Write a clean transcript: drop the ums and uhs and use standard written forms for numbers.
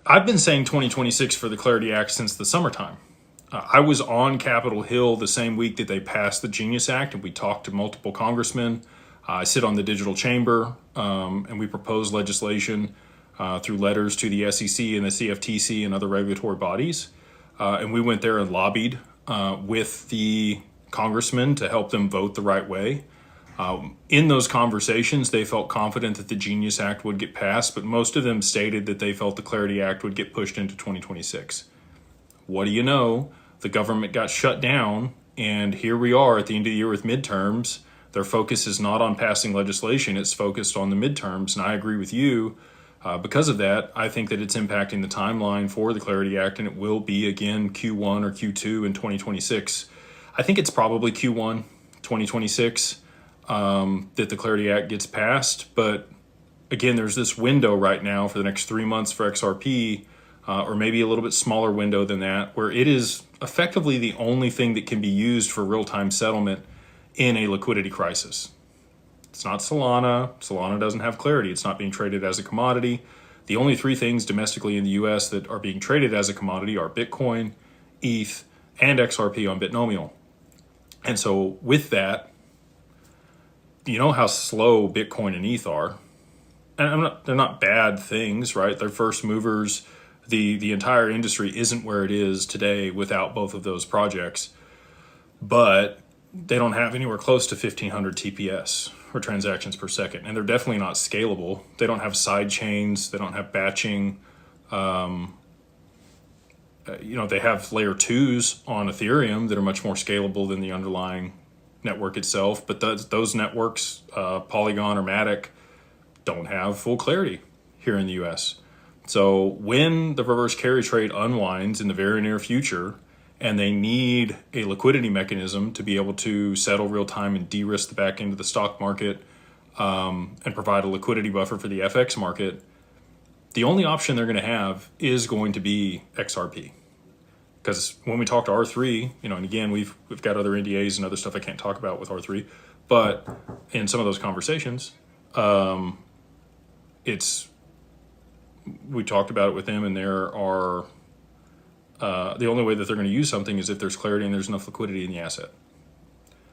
I've been saying 2026 for the Clarity Act since the summertime. I was on Capitol Hill the same week that they passed the Genius Act, and we talked to multiple congressmen. I sit on the Digital Chamber, and we propose legislation through letters to the SEC and the CFTC and other regulatory bodies. And we went there and lobbied with the congressmen to help them vote the right way. In those conversations, they felt confident that the Genius Act would get passed, but most of them stated that they felt the Clarity Act would get pushed into 2026. What do you know? The government got shut down, and here we are at the end of the year with midterms. Their focus is not on passing legislation, it's focused on the midterms, and I agree with you. Because of that, I think that it's impacting the timeline for the Clarity Act, and it will be again Q1 or Q2 in 2026. I think it's probably Q1 2026 that the Clarity Act gets passed. But again, there's this window right now for the next 3 months for XRP, or maybe a little bit smaller window than that, where it is effectively the only thing that can be used for real-time settlement in a liquidity crisis. It's not Solana. Solana doesn't have Clarity. It's not being traded as a commodity. The only three things domestically in the US that are being traded as a commodity are Bitcoin, ETH, and XRP on Bitnomial. And so with that, you know how slow Bitcoin and ETH are. And they're not bad things, right? They're first movers. The entire industry isn't where it is today without both of those projects. But they don't have anywhere close to 1,500 TPS, or transactions per second. And they're definitely not scalable. They don't have side chains. They don't have batching. They have layer twos on Ethereum that are much more scalable than the underlying network itself. But those networks, Polygon or Matic, don't have full Clarity here in the US. So when the reverse carry trade unwinds in the very near future, and they need a liquidity mechanism to be able to settle real time and de-risk the back end of the stock market, and provide a liquidity buffer for the FX market, the only option they're going to have is going to be XRP. Because when we talk to R3, and again, we've got other NDAs and other stuff I can't talk about with R3, but in some of those conversations, we talked about it with them, and there are the only way that they're going to use something is if there's Clarity and there's enough liquidity in the asset.